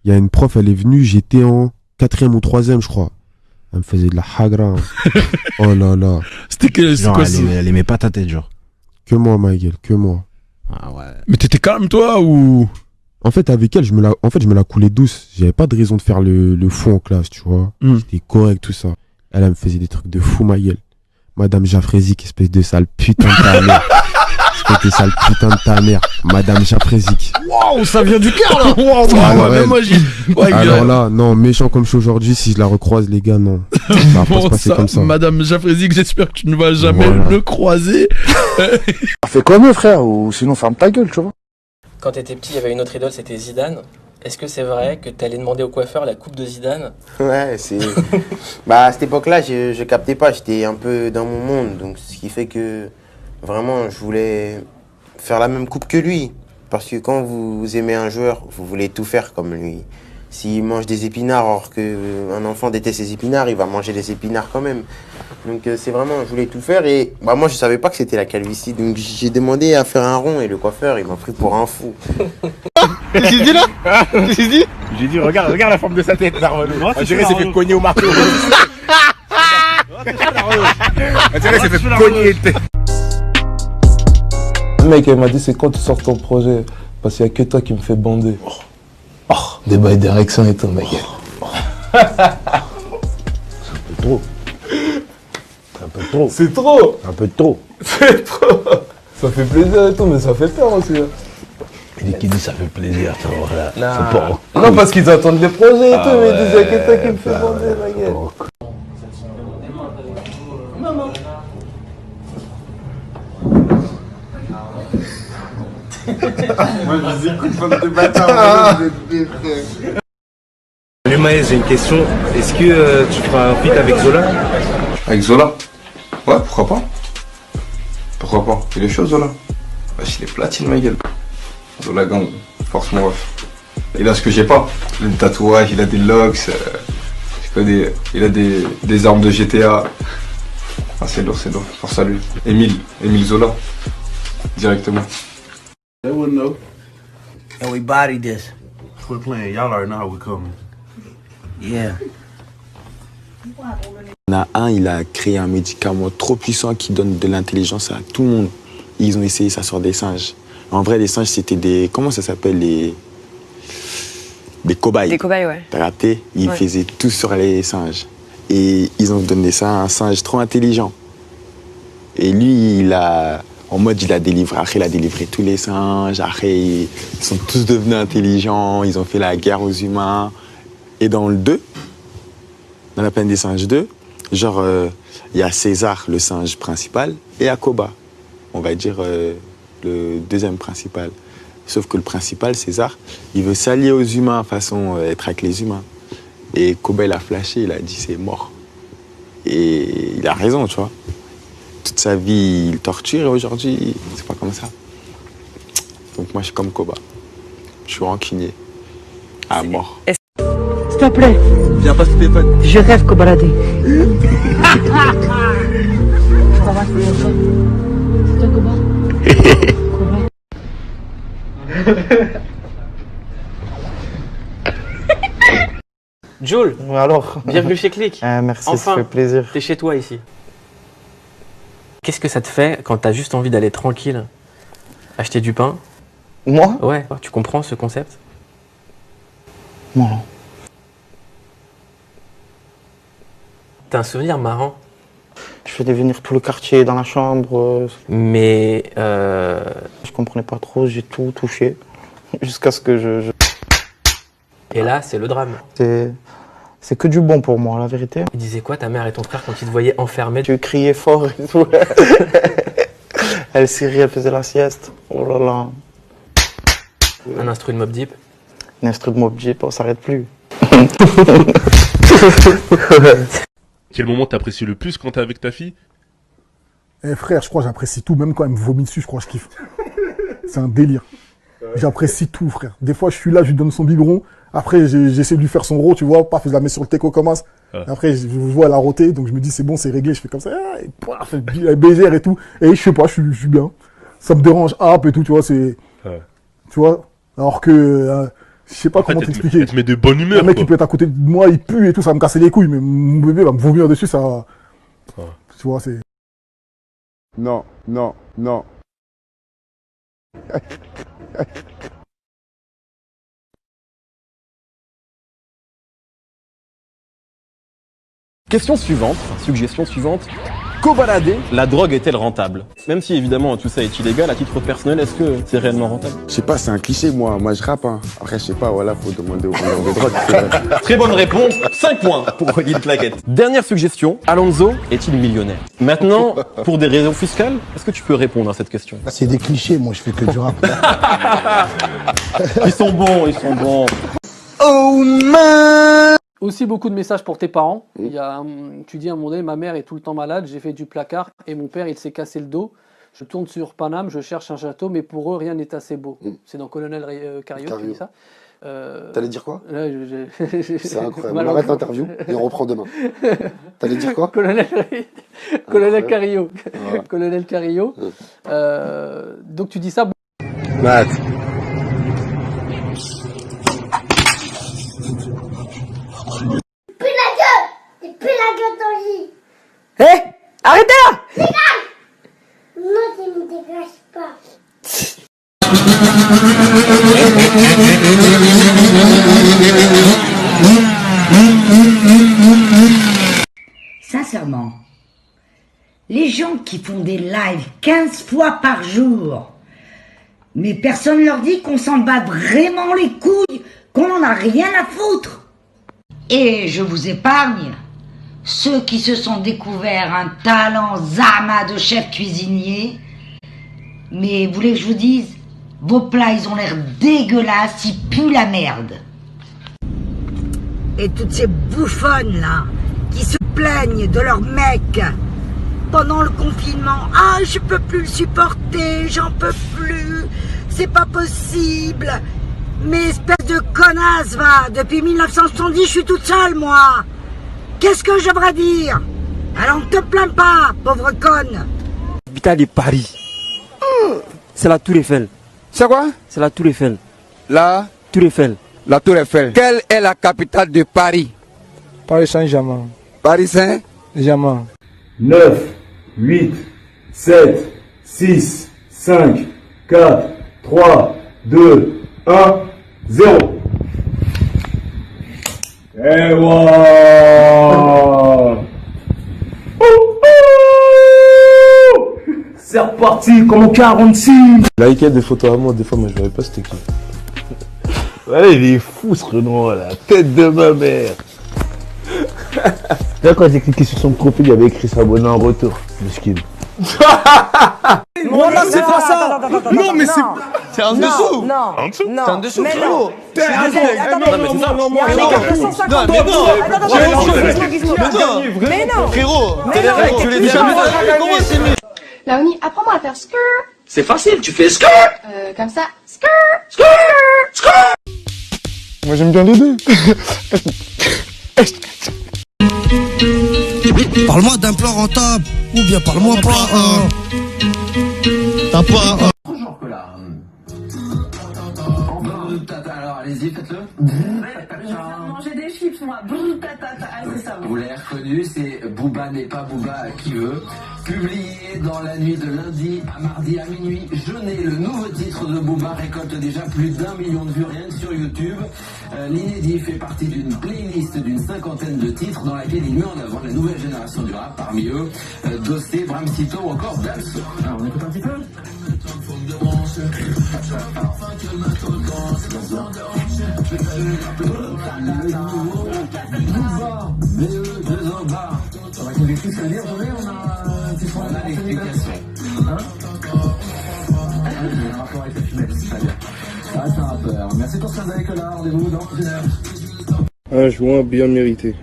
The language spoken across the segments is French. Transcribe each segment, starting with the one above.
Il y a une prof, elle est venue, j'étais en quatrième ou troisième, je crois. Elle me faisait de la hagra. Oh là là. Genre, elle aimait pas ta tête, genre. Que moi, ma gueule, que moi. Ah ouais. Mais t'étais calme, toi, ou... En fait, avec elle, je me la coulais douce. J'avais pas de raison de faire le fou en classe, tu vois. J'étais correct, tout ça. Elle me faisait des trucs de fou, ma gueule. Madame Jafrezik, espèce de sale putain de ta mère. Espèce de sale putain de ta mère. Madame Jafrezik. Waouh, ça vient du cœur, là. Waouh, Alors, même moi, alors là, non, méchant comme je suis aujourd'hui, si je la recroise, les gars, non. Ça va pas se passer comme ça. Madame Jafrezik, j'espère que tu ne vas jamais le croiser. Fais comme eux, frère, ou sinon ferme ta gueule, tu vois. Quand t'étais petit, il y avait une autre idole, c'était Zidane. Est-ce que c'est vrai que t'allais demander au coiffeur la coupe de Zidane? Ouais, c'est... Bah, à cette époque-là, je captais pas, j'étais un peu dans mon monde. Donc, ce qui fait que, vraiment, je voulais faire la même coupe que lui. Parce que quand vous aimez un joueur, vous voulez tout faire comme lui. S'il mange des épinards, alors qu'un enfant déteste les épinards, il va manger les épinards quand même. Donc c'est vraiment, je voulais tout faire et bah, moi je savais pas que c'était la calvitie. Donc j'ai demandé à faire un rond et le coiffeur il m'a pris pour un fou. Qu'est-ce qu'il dit là? Qu'est-ce qu'il dit? J'ai dit regarde la forme de sa tête, Darwano. On dirait qu'il s'est fait cogner au marteau. On dirait qu'il s'est fait cogner. Le mec il m'a dit c'est quand tu sors ton projet parce qu'il y a que toi qui me fais bander. Oh, des bails d'érection et tout mec. C'est un peu trop. C'est un peu trop. C'est trop. Un peu trop. C'est trop. Ça fait plaisir et tout mais ça fait peur aussi. Hein. Il dit qu'il dit ça fait plaisir, tu vois, voilà. Non parce qu'ils attendent les projets et tout mais ils disent il y a que toi qui me fais bander ma gueule. Moi je vous écoute comme des bâtards. Salut Maë, j'ai une question. Est-ce que tu feras un feat avec Zola? Avec Zola? Ouais, pourquoi pas? Pourquoi pas? Il est chaud Zola? Wesh, il est platine ma gueule. Zola gang, force mon ref. Il a ce que j'ai pas. Il a des tatouages, il a des locks, il a des armes de GTA. Ah c'est lourd, force à lui. Émile Zola. Directement. They wouldn't know. And we bodied this. Quit playing. Y'all already know how we coming. Yeah. Il y en a un, il a créé un médicament trop puissant qui donne de l'intelligence à tout le monde. Ils ont essayé ça sur des singes. En vrai, les singes, c'était des... Comment ça s'appelle des cobayes. Des cobayes, ouais. T'as capté? Ils faisaient tout sur les singes. Et ils ont donné ça à un singe trop intelligent. Et lui, en mode, il a délivré tous les singes. Après, ils sont tous devenus intelligents. Ils ont fait la guerre aux humains. Et dans le 2, dans la planète des singes 2, genre, il y a César, le singe principal, et Akoba, on va dire le deuxième principal. Sauf que le principal, César, il veut s'allier aux humains, façon être avec les humains. Et Koba, il a flashé, il a dit c'est mort. Et il a raison, tu vois. Toute sa vie, il torture, et aujourd'hui, c'est pas comme ça. Donc moi, je suis comme Koba. Je suis rancunier. À mort. S'il te plaît. Viens pas sur téléphone. Je rêve qu'au balader. Jules, Alors bienvenue chez Click. merci, Enfin, ça fait plaisir. T'es chez toi ici. Qu'est-ce que ça te fait quand t'as juste envie d'aller tranquille acheter du pain? Moi? Ouais, tu comprends ce concept? Non. T'as un souvenir marrant. Je faisais venir tout le quartier dans la chambre. Mais Je comprenais pas trop, j'ai tout touché. Jusqu'à ce que je... Et là, c'est le drame. C'est que du bon pour moi, la vérité. Il disait quoi, ta mère et ton frère, quand ils te voyaient enfermés? Tu criais fort et tout. Elle riait, elle faisait la sieste. Oh là là. Un instru de Mobb Deep. Un instru de Mobb Deep, on s'arrête plus. Quel moment t'apprécies le plus quand t'es avec ta fille? Eh frère, je crois que j'apprécie tout, même quand elle me vomit dessus, je crois que je kiffe. C'est un délire. J'apprécie tout, frère. Des fois, je suis là, je lui donne son biberon. Après, j'essaie de lui faire son rot, tu vois. Paf, je la mets sur le teco comme ça. Après, je vois elle a roté, donc je me dis, c'est bon, c'est réglé. Je fais comme ça, et paf, elle bégère et tout. Et je sais pas, je suis bien. Ça me dérange, hop et tout, tu vois, c'est... Tu vois, alors que Je sais pas comment t'expliquer. Elle te met de bonne humeur. Le mec, il peut être à côté de moi, il pue et tout, ça va me casser les couilles, mais mon bébé va me vomir dessus, ça. Tu vois, c'est. Non, non, non. Question suivante, suggestion suivante. Cobalader, la drogue est-elle rentable? Même si évidemment tout ça est illégal, à titre personnel, est-ce que c'est réellement rentable? Je sais pas, c'est un cliché, moi je rappe. Hein. Après, je sais pas, voilà, faut demander aux vendeurs de drogue. Très bonne réponse, 5 points pour Guy Claquette. Dernière suggestion, Alonso est-il millionnaire? Maintenant, pour des raisons fiscales, est-ce que tu peux répondre à cette question? C'est des clichés, moi je fais que du rap. Ils sont bons, ils sont bons. Oh man! Aussi beaucoup de messages pour tes parents. Il y a, tu dis à un moment donné, ma mère est tout le temps malade, j'ai fait du placard et mon père il s'est cassé le dos. Je tourne sur Paname, je cherche un château, mais pour eux rien n'est assez beau. C'est dans Colonel Cario qui dit ça. T'allais dire quoi? C'est incroyable. On arrête l'interview et on reprend demain. T'allais dire quoi? Colonel Cario. Voilà. Colonel Cario. Donc tu dis ça. Matt. Plus la gueule dans le lit. Hé, arrêtez là. Dégage. Non, tu ne dégages pas. Sincèrement, les gens qui font des lives 15 fois par jour, mais personne leur dit qu'on s'en bat vraiment les couilles, qu'on en a rien à foutre. Et je vous épargne ceux qui se sont découverts un talent zama de chef cuisinier. Mais vous voulez que je vous dise, vos plats ils ont l'air dégueulasses, ils puent la merde. Et toutes ces bouffonnes là, qui se plaignent de leur mec pendant le confinement. Ah, je peux plus le supporter, j'en peux plus, c'est pas possible. Mais espèce de connasse, va, depuis 1970, je suis toute seule, moi. Qu'est-ce que je devrais dire? Alors ne te plains pas, pauvre conne. Capitale de Paris. C'est la Tour Eiffel. C'est quoi? C'est la Tour Eiffel. La Tour Eiffel. La Tour Eiffel. Quelle est la capitale de Paris? Paris Saint-Germain. Paris Saint-Germain. 9, 8, 7, 6, 5, 4, 3, 2, 1, 0. Et voilà. C'est reparti comme au 46. Likez des photos à moi, des fois, mais je verrais pas c'était qui. Ouais, il est fou ce Renoir, la tête de ma mère. Là, quand j'ai cliqué sur son profil, il avait écrit s'abonner en retour. Mesquine. Non, là, c'est pas ça. Non, mais c'est en dessous. Non, en dessous. non. C'est en dessous, Mais frérot. non. Mais non. Frérot, t'es les règles, tu les dis jamais. Comment c'est mieux? Laoni, apprends-moi à faire skirt. C'est facile, tu fais skirt. Comme ça. Skirt. Skirt. Skirt. Moi j'aime bien les deux. Parle-moi d'un plan rentable, ou bien parle-moi pas un. T'as pas un. Bonjour, Cola. Alors, allez-y, faites-le. Manger des chips, moi. C'est ça. Vous l'avez reconnu, c'est Booba n'est pas Booba qui veut. Publié dans la nuit de lundi à mardi à minuit, Jeunet, le nouveau titre de Booba, récolte déjà plus d'1 million de vues rien que sur YouTube. L'inédit fait partie d'une playlist d'une 50aine de titres dans laquelle il met en avant la nouvelle génération du rap, parmi eux Dossé, Bramsito ou encore Damso. Alors on écoute un petit peu. On a l'explication. Ça reste un rappeur. Merci pour ce avec là. Rendez-vous dans une heure. Un joint bien mérité.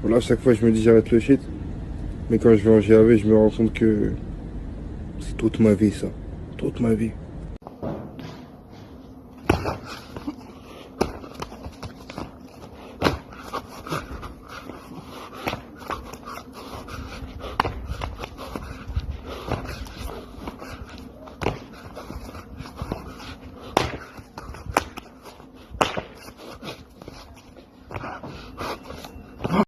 Voilà, à chaque fois je me dis j'arrête le shit. Mais quand je vais en GAV, je me rends compte que c'est toute ma vie ça. Toute ma vie.